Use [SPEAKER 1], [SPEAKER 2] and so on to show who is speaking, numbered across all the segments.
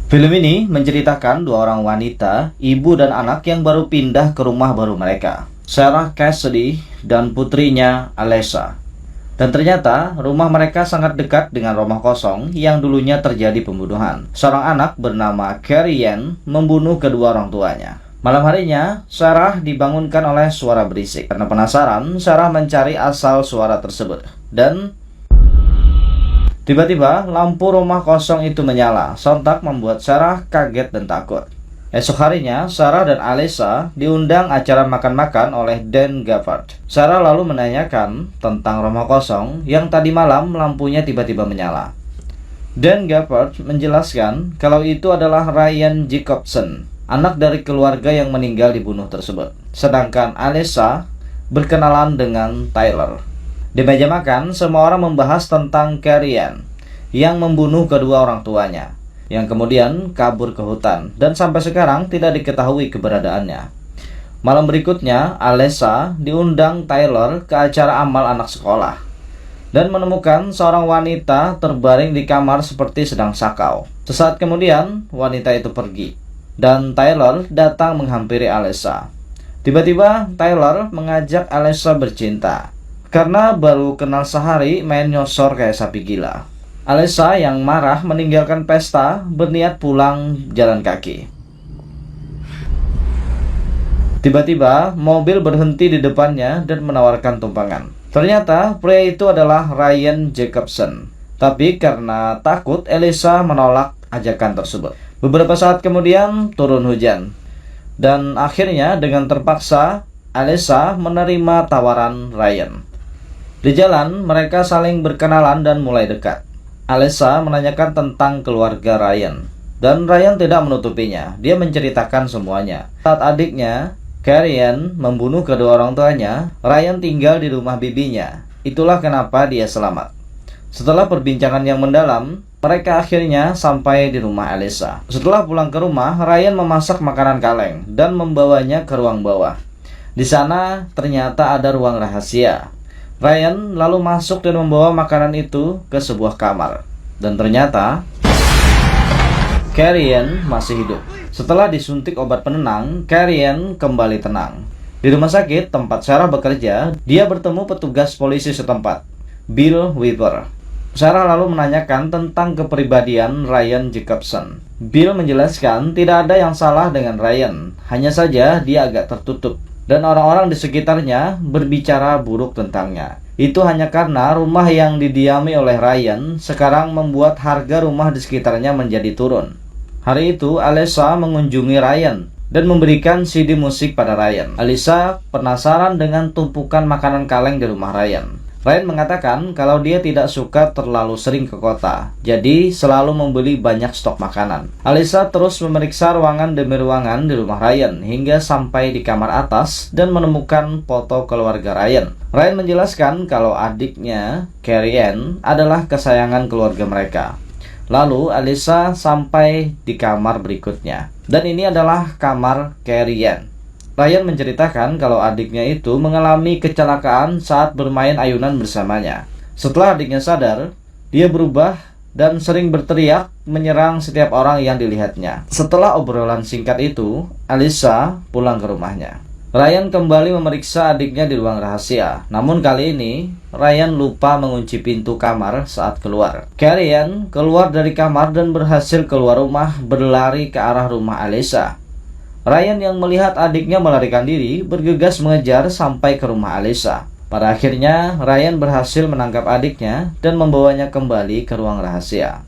[SPEAKER 1] Film ini menceritakan dua orang wanita, ibu dan anak yang baru pindah ke rumah baru mereka, Sarah Cassidy dan putrinya Alessa. Dan ternyata rumah mereka sangat dekat dengan rumah kosong yang dulunya terjadi pembunuhan. Seorang anak bernama Carrie Ann membunuh kedua orang tuanya. Malam harinya, Sarah dibangunkan oleh suara berisik. Karena penasaran, Sarah mencari asal suara tersebut. Dan tiba-tiba, lampu rumah kosong itu menyala, sontak membuat Sarah kaget dan takut. Esok harinya, Sarah dan Alessa diundang acara makan-makan oleh Dan Gafford. Sarah lalu menanyakan tentang rumah kosong yang tadi malam lampunya tiba-tiba menyala. Dan Gafford menjelaskan kalau itu adalah Ryan Jacobson, anak dari keluarga yang meninggal dibunuh tersebut. Sedangkan Alessa berkenalan dengan Tyler. Di meja makan, semua orang membahas tentang Carrie Ann yang membunuh kedua orang tuanya, yang kemudian kabur ke hutan dan sampai sekarang tidak diketahui keberadaannya. Malam berikutnya, Alessa diundang Tyler ke acara amal anak sekolah dan menemukan seorang wanita terbaring di kamar seperti sedang sakau. Sesaat kemudian, wanita itu pergi dan Tyler datang menghampiri Alessa. Tiba-tiba, Tyler mengajak Alessa bercinta. Karena baru kenal sehari main nyosor kayak sapi gila. Alessa yang marah meninggalkan pesta, berniat pulang jalan kaki. Tiba-tiba mobil berhenti di depannya dan menawarkan tumpangan. Ternyata pria itu adalah Ryan Jacobson. Tapi karena takut, Alessa menolak ajakan tersebut. Beberapa saat kemudian turun hujan. Dan akhirnya dengan terpaksa Alessa menerima tawaran Ryan. Di jalan, mereka saling berkenalan dan mulai dekat. Alessa menanyakan tentang keluarga Ryan, dan Ryan tidak menutupinya. Dia menceritakan semuanya. Saat adiknya, Carrie Ann, membunuh kedua orang tuanya, Ryan tinggal di rumah bibinya. Itulah kenapa dia selamat. Setelah perbincangan yang mendalam, mereka akhirnya sampai di rumah Alessa. Setelah pulang ke rumah, Ryan memasak makanan kaleng dan membawanya ke ruang bawah. Di sana ternyata ada ruang rahasia. Ryan lalu masuk dan membawa makanan itu ke sebuah kamar. Dan ternyata Carrie Ann masih hidup. Setelah disuntik obat penenang, Carrie Ann kembali tenang. Di rumah sakit tempat Sarah bekerja, dia bertemu petugas polisi setempat, Bill Weaver. Sarah lalu menanyakan tentang kepribadian Ryan Jacobson. Bill menjelaskan tidak ada yang salah dengan Ryan, hanya saja dia agak tertutup. Dan orang-orang di sekitarnya berbicara buruk tentangnya. Itu hanya karena rumah yang didiami oleh Ryan sekarang membuat harga rumah di sekitarnya menjadi turun. Hari itu, Alessa mengunjungi Ryan dan memberikan CD musik pada Ryan. Alessa penasaran dengan tumpukan makanan kaleng di rumah Ryan. Ryan mengatakan kalau dia tidak suka terlalu sering ke kota, jadi selalu membeli banyak stok makanan. Alessa terus memeriksa ruangan demi ruangan di rumah Ryan hingga sampai di kamar atas dan menemukan foto keluarga Ryan. Ryan menjelaskan kalau adiknya, Carrie Ann, adalah kesayangan keluarga mereka. Lalu Alessa sampai di kamar berikutnya, dan ini adalah kamar Carrie Ann. Ryan menceritakan kalau adiknya itu mengalami kecelakaan saat bermain ayunan bersamanya. Setelah adiknya sadar, dia berubah dan sering berteriak menyerang setiap orang yang dilihatnya. Setelah obrolan singkat itu, Alessa pulang ke rumahnya. Ryan kembali memeriksa adiknya di ruang rahasia. Namun kali ini, Ryan lupa mengunci pintu kamar saat keluar. Carrie Ann keluar dari kamar dan berhasil keluar rumah berlari ke arah rumah Alessa. Ryan yang melihat adiknya melarikan diri bergegas mengejar sampai ke rumah Alessa. Pada akhirnya, Ryan berhasil menangkap adiknya dan membawanya kembali ke ruang rahasia.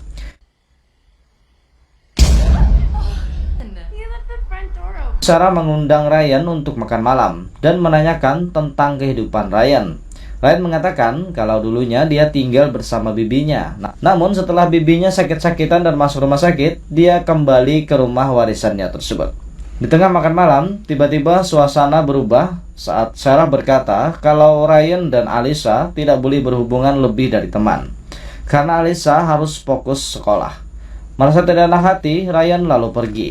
[SPEAKER 1] Sarah mengundang Ryan untuk makan malam dan menanyakan tentang kehidupan Ryan. Ryan mengatakan kalau dulunya dia tinggal bersama bibinya. Namun setelah bibinya sakit-sakitan dan masuk rumah sakit, dia kembali ke rumah warisannya tersebut. Di tengah makan malam, tiba-tiba suasana berubah saat Sarah berkata kalau Ryan dan Alessa tidak boleh berhubungan lebih dari teman, karena Alessa harus fokus sekolah. Merasa tidak enak hati, Ryan lalu pergi.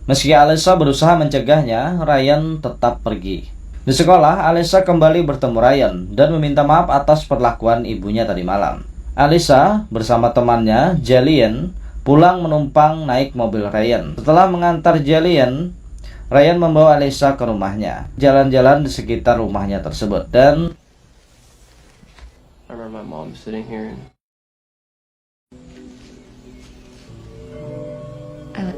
[SPEAKER 1] Meski Alessa berusaha mencegahnya, Ryan tetap pergi. Di sekolah, Alessa kembali bertemu Ryan dan meminta maaf atas perlakuan ibunya tadi malam. Alessa bersama temannya, Jillian, pulang menumpang naik mobil Ryan. Setelah mengantar Jillian, Ryan membawa Alyssa ke rumahnya, jalan-jalan di sekitar rumahnya tersebut, dan
[SPEAKER 2] I remember my mom sitting here and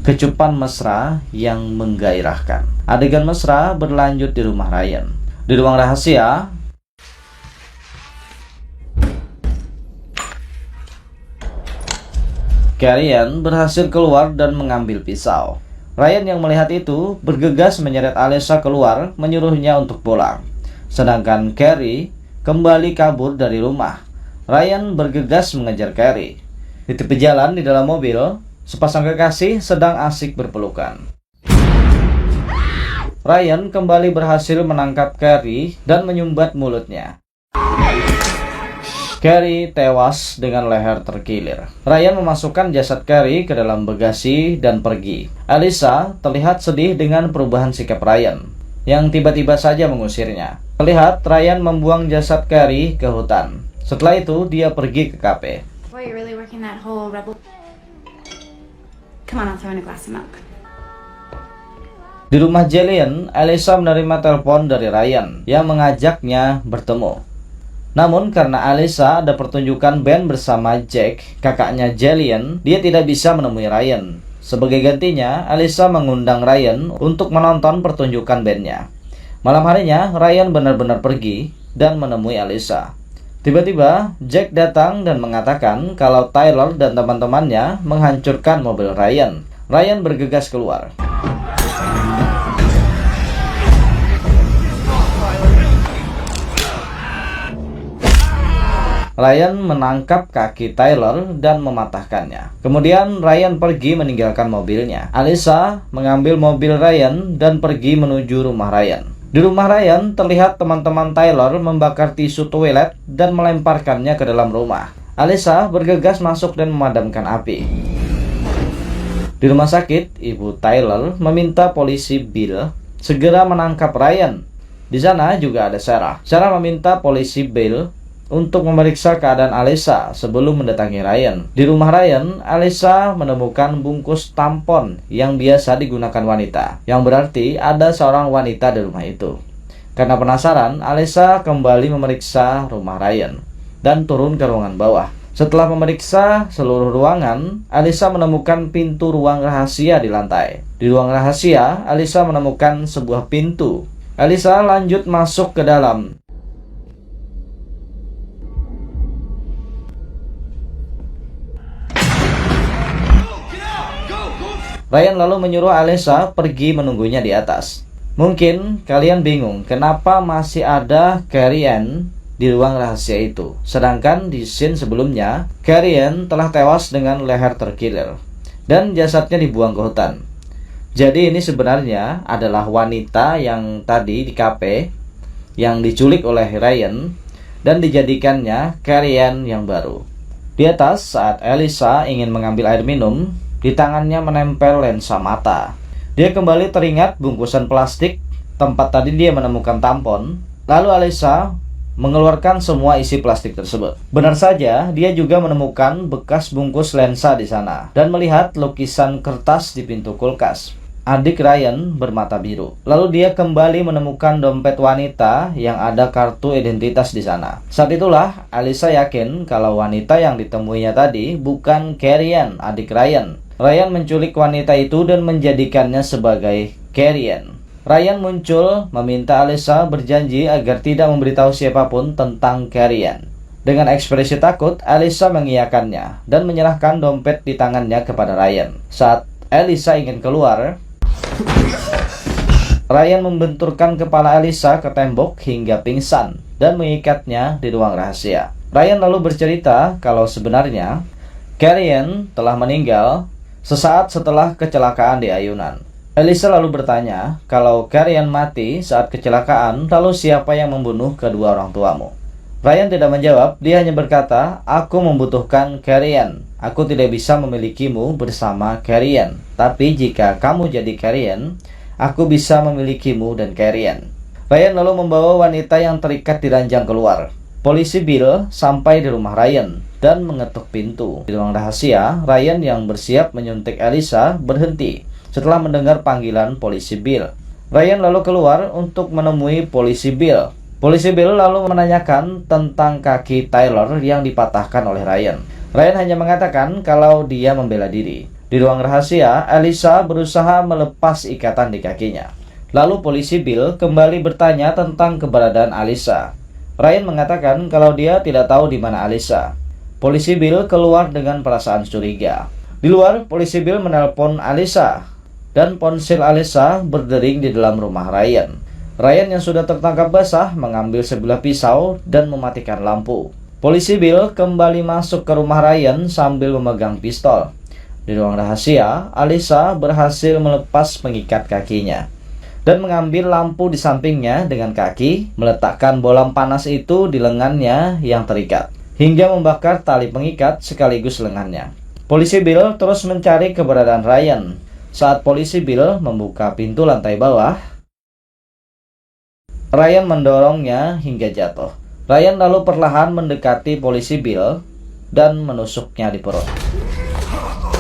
[SPEAKER 1] kecupan mesra yang menggairahkan. Adegan mesra berlanjut di rumah Ryan. Di ruang rahasia, Karian berhasil keluar dan mengambil pisau. Ryan yang melihat itu bergegas menyeret Alyssa keluar, menyuruhnya untuk pulang. Sedangkan Carrie kembali kabur dari rumah. Ryan bergegas mengejar Carrie. Di tepi jalan di dalam mobil, sepasang kekasih sedang asik berpelukan. Ryan kembali berhasil menangkap Carrie dan menyumbat mulutnya. Carrie tewas dengan leher terkilir. Ryan memasukkan jasad Carrie ke dalam bagasi dan pergi. Alyssa terlihat sedih dengan perubahan sikap Ryan, yang tiba-tiba saja mengusirnya. Terlihat Ryan membuang jasad Carrie ke hutan. Setelah itu, dia pergi ke kafe.
[SPEAKER 3] Boy, you're really working that whole rebel. Come on, I'll throw in a glass of milk.
[SPEAKER 1] Di rumah Jillian, Alyssa menerima telepon dari Ryan yang mengajaknya bertemu. Namun karena Alyssa ada pertunjukan band bersama Jack, kakaknya Jillian, dia tidak bisa menemui Ryan. Sebagai gantinya, Alyssa mengundang Ryan untuk menonton pertunjukan bandnya. Malam harinya, Ryan benar-benar pergi dan menemui Alyssa. Tiba-tiba, Jack datang dan mengatakan kalau Tyler dan teman-temannya menghancurkan mobil Ryan. Ryan bergegas keluar. Ryan menangkap kaki Tyler dan mematahkannya. Kemudian Ryan pergi meninggalkan mobilnya. Alyssa mengambil mobil Ryan dan pergi menuju rumah Ryan. Di rumah Ryan terlihat teman-teman Tyler membakar tisu toilet dan melemparkannya ke dalam rumah. Alyssa bergegas masuk dan memadamkan api. Di rumah sakit, ibu Tyler meminta polisi Bill segera menangkap Ryan. Di sana juga ada Sarah. Sarah meminta polisi Bill untuk memeriksa keadaan Alyssa sebelum mendatangi Ryan. Di rumah Ryan, Alyssa menemukan bungkus tampon yang biasa digunakan wanita, yang berarti ada seorang wanita di rumah itu. Karena penasaran, Alyssa kembali memeriksa rumah Ryan dan turun ke ruangan bawah. Setelah memeriksa seluruh ruangan, Alyssa menemukan pintu ruang rahasia di lantai. Di ruang rahasia, Alyssa menemukan sebuah pintu. Alyssa lanjut masuk ke dalam. Ryan lalu menyuruh Alyssa pergi menunggunya di atas. Mungkin kalian bingung kenapa masih ada Carrie di ruang rahasia itu. Sedangkan di scene sebelumnya, Carrie telah tewas dengan leher terkilir dan jasadnya dibuang ke hutan. Jadi ini sebenarnya adalah wanita yang tadi di kafe yang diculik oleh Ryan dan dijadikannya Carrie yang baru. Di atas, saat Alyssa ingin mengambil air minum, di tangannya menempel lensa mata. Dia kembali teringat bungkusan plastik tempat tadi dia menemukan tampon. Lalu Alyssa mengeluarkan semua isi plastik tersebut. Benar saja, dia juga menemukan bekas bungkus lensa di sana dan melihat lukisan kertas di pintu kulkas. Adik Ryan bermata biru. Lalu dia kembali menemukan dompet wanita yang ada kartu identitas di sana. Saat itulah Alyssa yakin kalau wanita yang ditemuinya tadi bukan Carrie, adik Ryan. Ryan menculik wanita itu dan menjadikannya sebagai Carrie. Ryan muncul meminta Alyssa berjanji agar tidak memberitahu siapapun tentang Carrie. Dengan ekspresi takut, Alyssa mengiyakannya dan menyerahkan dompet di tangannya kepada Ryan. Saat Alyssa ingin keluar, Ryan membenturkan kepala Alyssa ke tembok hingga pingsan dan mengikatnya di ruang rahasia. Ryan lalu bercerita kalau sebenarnya Carrie telah meninggal sesaat setelah kecelakaan di ayunan. Alyssa lalu bertanya, kalau Carrie mati saat kecelakaan, lalu siapa yang membunuh kedua orang tuamu? Ryan tidak menjawab, dia hanya berkata, aku membutuhkan Carrie. Aku tidak bisa memilikimu bersama Carrie. Tapi jika kamu jadi Carrie, aku bisa memilikimu dan Carrie. Ryan lalu membawa wanita yang terikat di ranjang keluar. Polisi Bill sampai di rumah Ryan dan mengetuk pintu. Di ruang rahasia, Ryan yang bersiap menyuntik Elisa berhenti setelah mendengar panggilan polisi Bill. Ryan lalu keluar untuk menemui polisi Bill. Polisi Bill lalu menanyakan tentang kaki Tyler yang dipatahkan oleh Ryan. Ryan hanya mengatakan kalau dia membela diri. Di ruang rahasia, Elisa berusaha melepas ikatan di kakinya. Lalu polisi Bill kembali bertanya tentang keberadaan Elisa. Ryan mengatakan kalau dia tidak tahu di mana Elisa. Polisi Bill keluar dengan perasaan curiga. Di luar, polisi Bill menelpon Elisa dan ponsel Elisa berdering di dalam rumah Ryan. Ryan yang sudah tertangkap basah mengambil sebilah pisau dan mematikan lampu. Polisi Bill kembali masuk ke rumah Ryan sambil memegang pistol. Di ruang rahasia, Elisa berhasil melepas pengikat kakinya dan mengambil lampu di sampingnya dengan kaki, meletakkan bolam panas itu di lengannya yang terikat, hingga membakar tali pengikat sekaligus lengannya. Polisi Bill terus mencari keberadaan Ryan. Saat polisi Bill membuka pintu lantai bawah, Ryan mendorongnya hingga jatuh. Ryan lalu perlahan mendekati polisi Bill dan menusuknya di perut.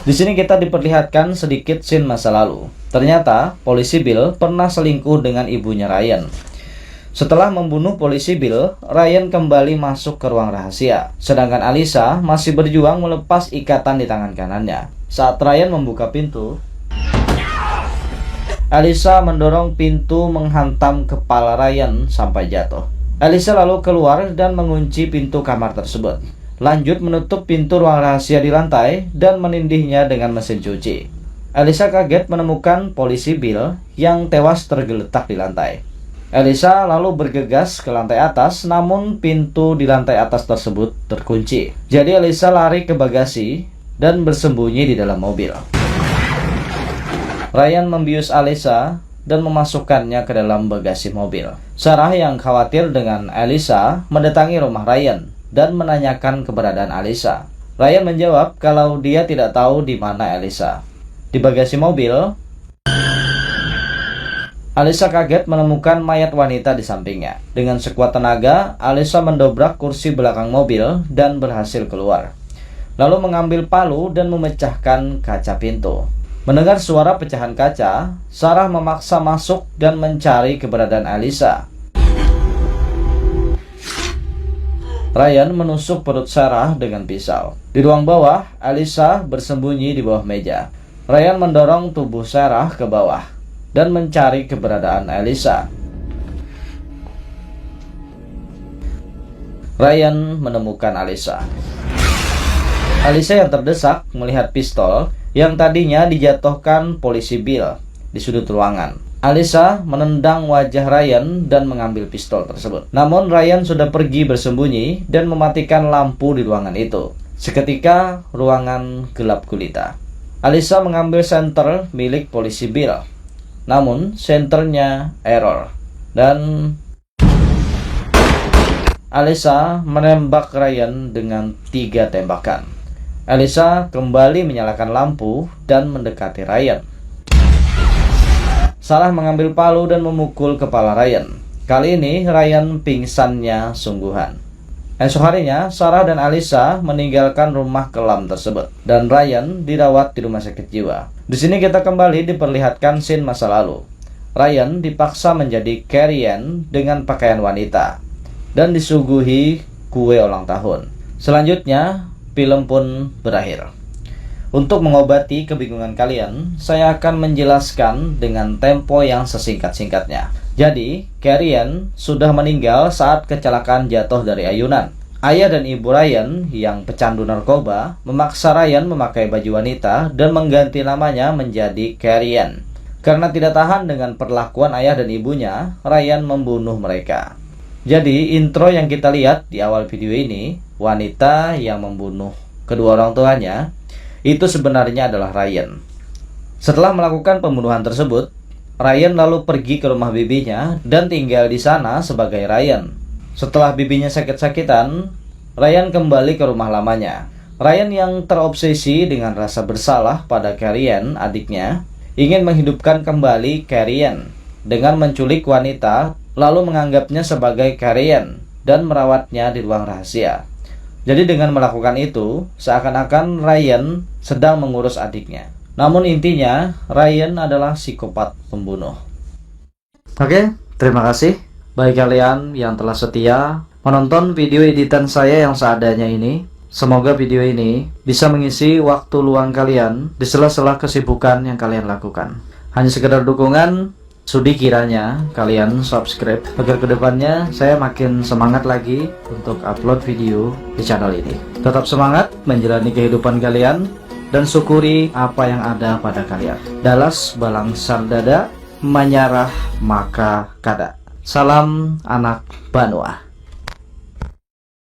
[SPEAKER 1] Di sini kita diperlihatkan sedikit scene masa lalu. Ternyata polisi Bill pernah selingkuh dengan ibunya Ryan. Setelah membunuh polisi Bill, Ryan kembali masuk ke ruang rahasia. Sedangkan Elisa masih berjuang melepas ikatan di tangan kanannya. Saat Ryan membuka pintu, Elisa mendorong pintu menghantam kepala Ryan sampai jatuh. Elisa lalu keluar dan mengunci pintu kamar tersebut. Lanjut menutup pintu ruang rahasia di lantai dan menindihnya dengan mesin cuci. Elisa kaget menemukan polisi Bill yang tewas tergeletak di lantai. Elisa lalu bergegas ke lantai atas, namun pintu di lantai atas tersebut terkunci. Jadi Elisa lari ke bagasi dan bersembunyi di dalam mobil. Ryan membius Elisa dan memasukkannya ke dalam bagasi mobil. Sarah yang khawatir dengan Elisa mendatangi rumah Ryan dan menanyakan keberadaan Elisa. Ryan menjawab kalau dia tidak tahu di mana Elisa. Di bagasi mobil, Elisa kaget menemukan mayat wanita di sampingnya. Dengan sekuat tenaga, Elisa mendobrak kursi belakang mobil dan berhasil keluar. Lalu mengambil palu dan memecahkan kaca pintu. Mendengar suara pecahan kaca, Sarah memaksa masuk dan mencari keberadaan Elisa. Ryan menusuk perut Sarah dengan pisau. Di ruang bawah, Elisa bersembunyi di bawah meja. Ryan mendorong tubuh Sarah ke bawah dan mencari keberadaan Elisa. Ryan menemukan Elisa. Elisa yang terdesak melihat pistol yang tadinya dijatuhkan polisi Bill di sudut ruangan. Elisa menendang wajah Ryan dan mengambil pistol tersebut. Namun Ryan sudah pergi bersembunyi dan mematikan lampu di ruangan itu. Seketika ruangan gelap gulita. Elisa mengambil senter milik polisi Bill. Namun senternya error dan Elisa menembak Ryan dengan 3 tembakan. Elisa kembali menyalakan lampu dan mendekati Ryan. Sarah mengambil palu dan memukul kepala Ryan. Kali ini Ryan pingsannya sungguhan. Esok harinya, Sarah dan Elisa meninggalkan rumah kelam tersebut dan Ryan dirawat di rumah sakit jiwa. Di sini kita kembali diperlihatkan scene masa lalu. Ryan dipaksa menjadi Carrie Ann dengan pakaian wanita dan disuguhi kue ulang tahun. Selanjutnya, film pun berakhir. Untuk mengobati kebingungan kalian, saya akan menjelaskan dengan tempo yang sesingkat-singkatnya. Jadi, Carrie Ann sudah meninggal saat kecelakaan jatuh dari ayunan. Ayah dan ibu Ryan yang pecandu narkoba memaksa Ryan memakai baju wanita dan mengganti namanya menjadi Carrie Ann. Karena tidak tahan dengan perlakuan ayah dan ibunya, Ryan membunuh mereka. Jadi, intro yang kita lihat di awal video ini, wanita yang membunuh kedua orang tuanya, itu sebenarnya adalah Ryan. Setelah melakukan pembunuhan tersebut, Ryan lalu pergi ke rumah bibinya dan tinggal di sana sebagai Ryan. Setelah bibinya sakit-sakitan, Ryan kembali ke rumah lamanya. Ryan yang terobsesi dengan rasa bersalah pada Carrie Ann, adiknya, ingin menghidupkan kembali Carrie Ann dengan menculik wanita lalu menganggapnya sebagai Carrie Ann dan merawatnya di ruang rahasia. Jadi dengan melakukan itu, seakan-akan Ryan sedang mengurus adiknya. Namun intinya, Ryan adalah psikopat pembunuh. Oke, terima kasih bagi kalian yang telah setia menonton video editan saya yang seadanya ini. Semoga video ini bisa mengisi waktu luang kalian di sela-sela kesibukan yang kalian lakukan. Hanya sekedar dukungan, sudi kiranya kalian subscribe agar kedepannya saya makin semangat lagi untuk upload video di channel ini. Tetap semangat menjalani kehidupan kalian dan syukuri apa yang ada pada kalian. Dalas balang sardada, menyerah maka kada. Salam anak Banua.